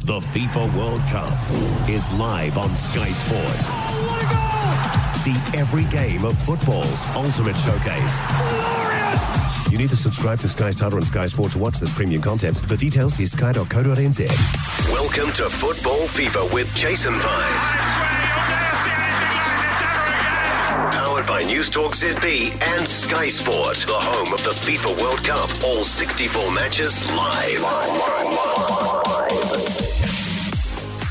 The FIFA World Cup is live on Sky Sport. Oh, what a goal! See every game of football's ultimate showcase. Glorious! You need to subscribe to Sky Starter and Sky Sport to watch this premium content. For details, see sky.co.nz. Welcome to Football Fever with Jason Pine. I swear you'll never see anything like this ever again! Powered by News Talk ZB and Sky Sport, the home of the FIFA World Cup. All 64 matches live.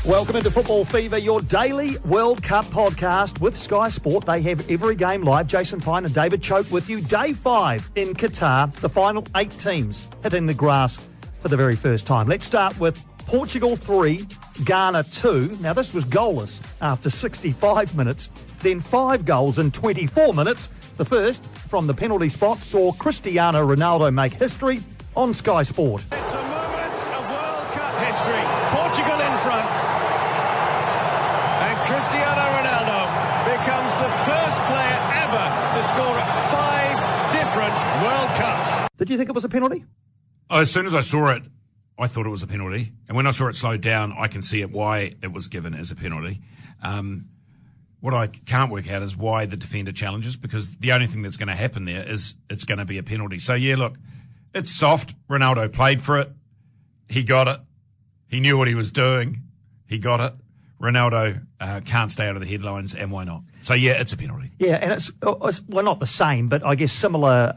Welcome into Football Fever, your daily World Cup podcast with Sky Sport. They have every game live. Jason Pine and David Choke with you. Day 5 in Qatar, the final 8 teams hitting the grass for the very first time. Let's start with Portugal 3, Ghana 2. Now, this was goalless after 65 minutes, then 5 goals in 24 minutes. The first, from the penalty spot, saw Cristiano Ronaldo make history on Sky Sport. It's a moment of World Cup history. Portugal in front. And Cristiano Ronaldo becomes the first player ever to score at 5 different World Cups. Did you think it was a penalty? As soon as I saw it, I thought it was a penalty. And when I saw it slowed down, I can see it why it was given as a penalty. What I can't work out is why the defender challenges, because the only thing that's going to happen there is it's going to be a penalty. So, yeah, look, it's soft. Ronaldo played for it. He got it. He knew what he was doing. He got it. Ronaldo can't stay out of the headlines, and why not? So, yeah, it's a penalty. Yeah, and it's well, not the same, but I guess similar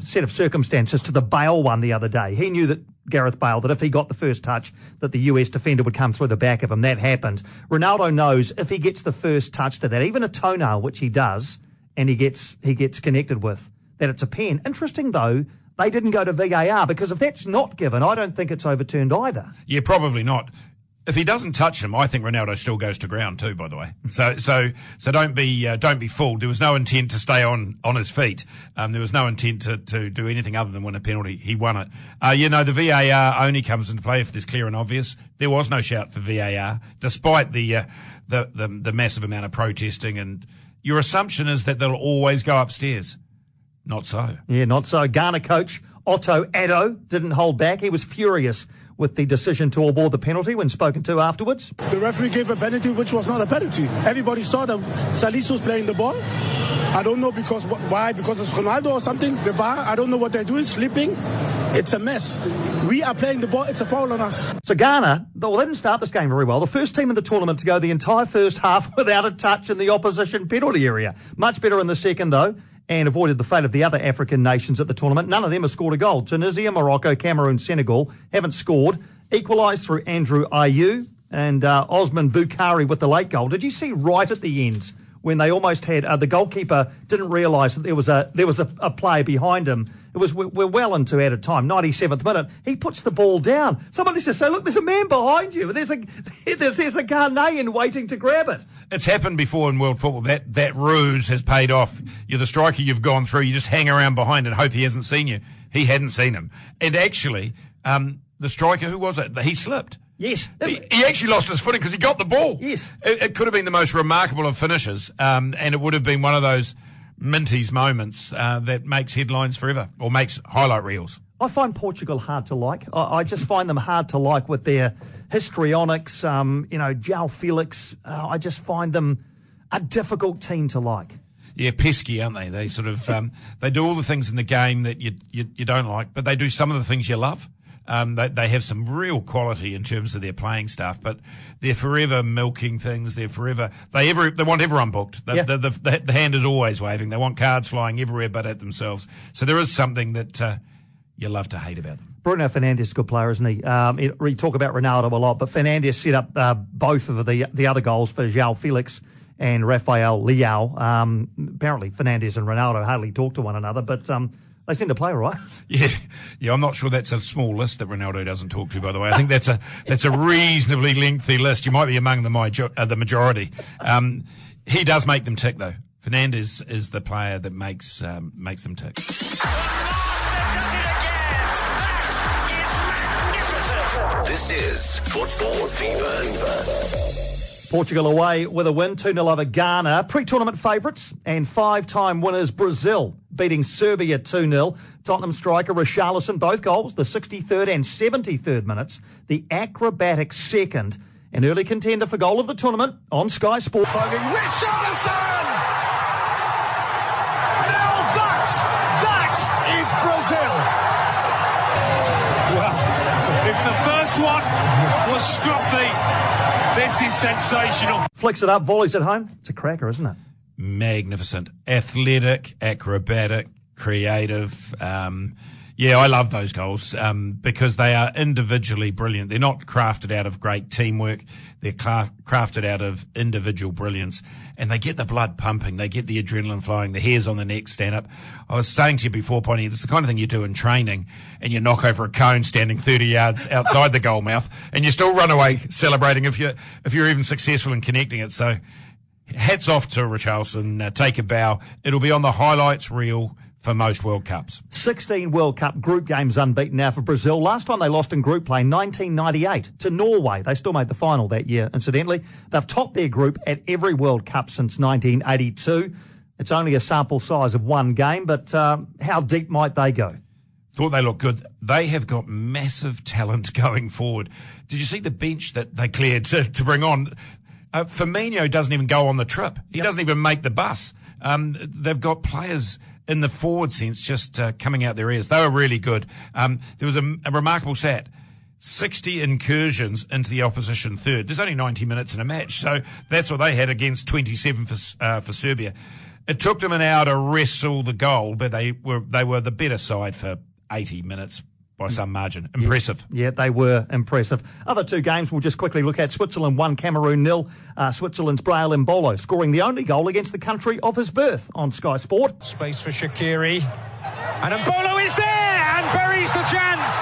set of circumstances to the Bale one the other day. He knew that Gareth Bale, that if he got the first touch, that the US defender would come through the back of him. That happened. Ronaldo knows if he gets the first touch to that, even a toenail, which he does, and he gets connected with, that it's a pen. Interesting, though, they didn't go to VAR, because if that's not given, I don't think it's overturned either. Yeah, probably not. If he doesn't touch him, I think Ronaldo still goes to ground too, by the way. So don't be fooled. There was no intent to stay on his feet. There was no intent to do anything other than win a penalty. He won it. The VAR only comes into play if there's clear and obvious. There was no shout for VAR, despite the massive amount of protesting. And your assumption is that they'll always go upstairs. Not so. Yeah, not so. Ghana coach Otto Addo didn't hold back. He was furious with the decision to award the penalty when spoken to afterwards. The referee gave a penalty which was not a penalty. Everybody saw that Salisu was playing the ball. I don't know why, because it's Ronaldo or something. The bar, I don't know what they're doing, sleeping. It's a mess. We are playing the ball. It's a foul on us. So Ghana, they didn't start this game very well. The first team in the tournament to go the entire first half without a touch in the opposition penalty area. Much better in the second, though, and avoided the fate of the other African nations at the tournament. None of them have scored a goal. Tunisia, Morocco, Cameroon, Senegal haven't scored. Equalised through Andrew Ayew and Osman Bukhari with the late goal. Did you see right at the end when they almost had the goalkeeper didn't realise that there was a player behind him? We're well into added time, 97th minute. He puts the ball down. Somebody says, "So look, there's a man behind you. There's a Ghanaian waiting to grab it." It's happened before in world football. That ruse has paid off. You're the striker, you've gone through. You just hang around behind and hope he hasn't seen you. He hadn't seen him, and actually, the striker, who was it? He slipped. Yes. He actually lost his footing because he got the ball. Yes. It could have been the most remarkable of finishes, and it would have been one of those Minty's moments that makes headlines forever, or makes highlight reels. I find Portugal hard to like. I just find them hard to like with their histrionics, João Felix. I just find them a difficult team to like. Yeah, pesky, aren't they? They sort of they do all the things in the game that you don't like, but they do some of the things you love. They have some real quality in terms of their playing staff, but they're forever milking things. They want everyone booked. The hand is always waving. They want cards flying everywhere but at themselves. So there is something that you love to hate about them. Bruno Fernandes is a good player, isn't he? We talk about Ronaldo a lot, but Fernandes set up both of the other goals for João Felix and Rafael Leao. Apparently Fernandes and Ronaldo hardly talk to one another, but they seem to play right. Yeah. I'm not sure that's a small list that Ronaldo doesn't talk to. By the way, I think that's a reasonably lengthy list. You might be among the majority. He does make them tick, though. Fernandes is the player that makes them tick. This is Football Fever. Portugal away with a win, 2-0 over Ghana. Pre-tournament favourites and 5-time winners Brazil beating Serbia 2-0. Tottenham striker Richarlison, both goals, the 63rd and 73rd minutes. The acrobatic second, an early contender for goal of the tournament on Sky Sport. Richarlison! Now that is Brazil! Well, if the first one was scruffy, this is sensational. Flicks it up, volleys at home. It's a cracker, isn't it? Magnificent. Athletic, acrobatic, creative. Yeah, I love those goals because they are individually brilliant. They're not crafted out of great teamwork. They're crafted out of individual brilliance. And they get the blood pumping. They get the adrenaline flowing. The hairs on the neck stand up. I was saying to you before, Pointy, it's the kind of thing you do in training and you knock over a cone standing 30 yards outside the goal mouth and you still run away celebrating if you're even successful in connecting it. So hats off to Richarlison. Take a bow. It'll be on the highlights reel for most World Cups. 16 World Cup group games unbeaten now for Brazil. Last time they lost in group play, 1998, to Norway. They still made the final that year, incidentally. They've topped their group at every World Cup since 1982. It's only a sample size of one game, but how deep might they go? Thought they looked good. They have got massive talent going forward. Did you see the bench that they cleared to bring on? Firmino doesn't even go on the trip. He doesn't even make the bus. They've got players in the forward sense just coming out their ears. They were really good. There was a remarkable stat. 60 incursions into the opposition third. There's only 90 minutes in a match, so that's what they had against 27 for Serbia. It took them an hour to wrestle the goal, but they were the better side for 80 minutes. By some margin. Impressive. Yeah, they were impressive. Other two games we'll just quickly look at. Switzerland 1, Cameroon 0. Switzerland's Brahim Mbolo scoring the only goal against the country of his birth on Sky Sport. Space for Shaqiri. And Mbolo is there and buries the chance.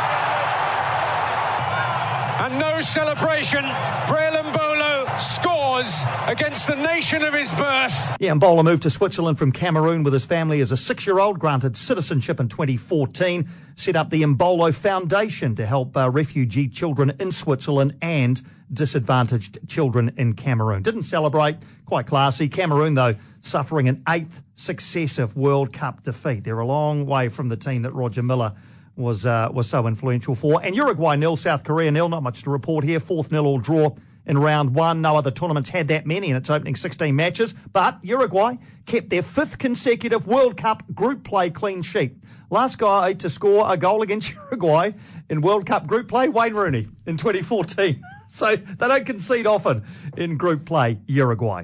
And no celebration. Brahim Mbolo scores against the nation of his birth. Yeah, Mbolo moved to Switzerland from Cameroon with his family as a 6-year-old, granted citizenship in 2014, set up the Mbolo Foundation to help refugee children in Switzerland and disadvantaged children in Cameroon. Didn't celebrate, quite classy. Cameroon, though, suffering an 8th successive World Cup defeat. They're a long way from the team that Roger Milla was so influential for. And Uruguay 0, South Korea 0. Not much to report here. 4th 0-all draw in round one. No other tournaments had that many in its opening 16 matches. But Uruguay kept their 5th consecutive World Cup group play clean sheet. Last guy to score a goal against Uruguay in World Cup group play, Wayne Rooney in 2014. So they don't concede often in group play, Uruguay.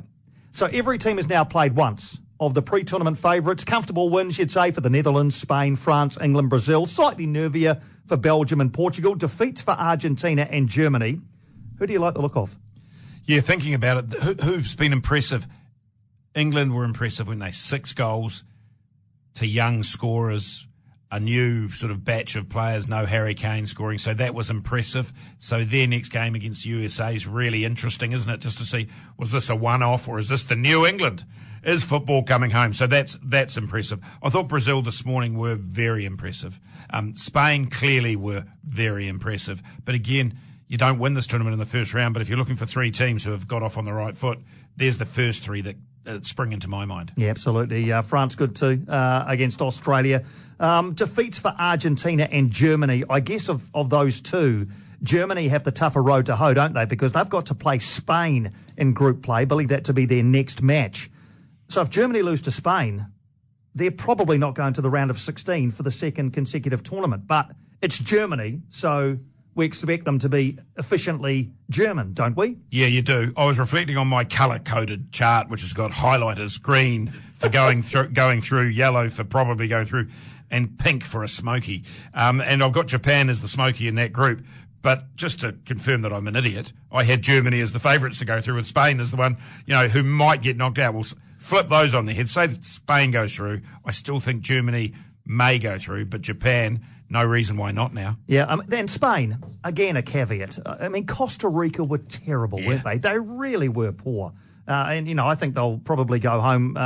So every team has now played once. Of the pre-tournament favourites, comfortable wins, you'd say, for the Netherlands, Spain, France, England, Brazil. Slightly nervier for Belgium and Portugal. Defeats for Argentina and Germany. Who do you like the look of? Yeah, thinking about it, who's been impressive? England were impressive, weren't they? 6 goals to young scorers, a new sort of batch of players, no Harry Kane scoring, so that was impressive. So their next game against USA is really interesting, isn't it? Just to see, was this a one-off or is this the new England? Is football coming home? So that's impressive. I thought Brazil this morning were very impressive. Spain clearly were very impressive. But again, you don't win this tournament in the first round, but if you're looking for 3 teams who have got off on the right foot, there's the first 3 that spring into my mind. Yeah, absolutely. France good too against Australia. Defeats for Argentina and Germany. I guess of those two, Germany have the tougher road to hoe, don't they? Because they've got to play Spain in group play. Believe that to be their next match. So if Germany lose to Spain, they're probably not going to the round of 16 for the 2nd consecutive tournament. But it's Germany, so we expect them to be efficiently German, don't we? Yeah, you do. I was reflecting on my colour-coded chart, which has got highlighters, green for going through, yellow for probably going through, and pink for a smoky. And I've got Japan as the smoky in that group. But just to confirm that I'm an idiot, I had Germany as the favourites to go through and Spain as the one, who might get knocked out. We'll flip those on their head. Say that Spain goes through. I still think Germany may go through, but Japan, no reason why not now. Yeah, then Spain, again, a caveat. I mean, Costa Rica were terrible, weren't they? They really were poor. And I think they'll probably go home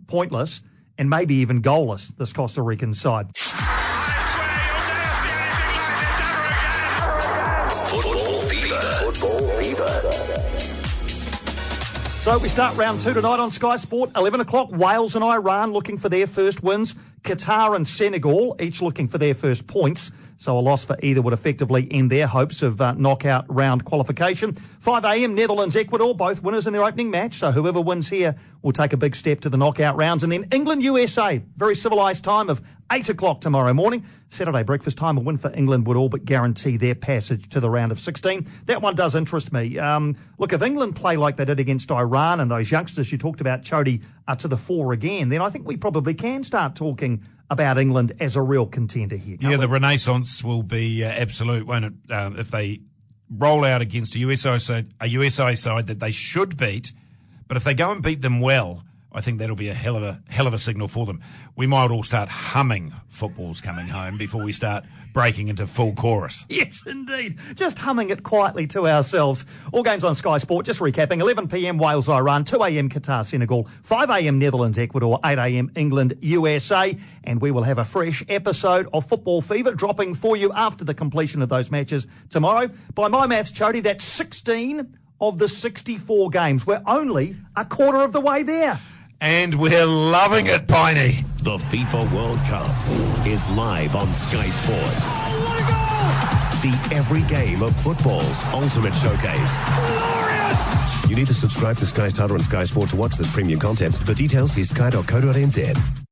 pointless and maybe even goalless, this Costa Rican side. Football fever. So we start round 2 tonight on Sky Sport. 11 o'clock, Wales and Iran looking for their first wins. Qatar and Senegal, each looking for their first points. So a loss for either would effectively end their hopes of knockout round qualification. 5 a.m, Netherlands, Ecuador, both winners in their opening match. So whoever wins here will take a big step to the knockout rounds. And then England, USA, very civilised time of 8 o'clock tomorrow morning. Saturday breakfast time, a win for England would all but guarantee their passage to the round of 16. That one does interest me. Look, if England play like they did against Iran and those youngsters you talked about, Chody, are to the fore again, then I think we probably can start talking about England as a real contender here. Yeah, the renaissance will be absolute, won't it? If they roll out against a USA side that they should beat, but if they go and beat them well, I think that'll be a hell of a signal for them. We might all start humming "Football's Coming Home" before we start breaking into full chorus. Yes, indeed. Just humming it quietly to ourselves. All games on Sky Sport. Just recapping: 11 p.m. Wales, Iran, 2 a.m. Qatar, Senegal, 5 a.m. Netherlands, Ecuador, 8 a.m. England, USA, and we will have a fresh episode of Football Fever dropping for you after the completion of those matches tomorrow. By my maths, Chody, that's 16 of the 64 games. We're only a quarter of the way there. And we're loving it, Piney. The FIFA World Cup is live on Sky Sport. Oh, what a goal! See every game of football's ultimate showcase. Glorious! You need to subscribe to Sky Starter and Sky Sport to watch this premium content. For details, see sky.co.nz.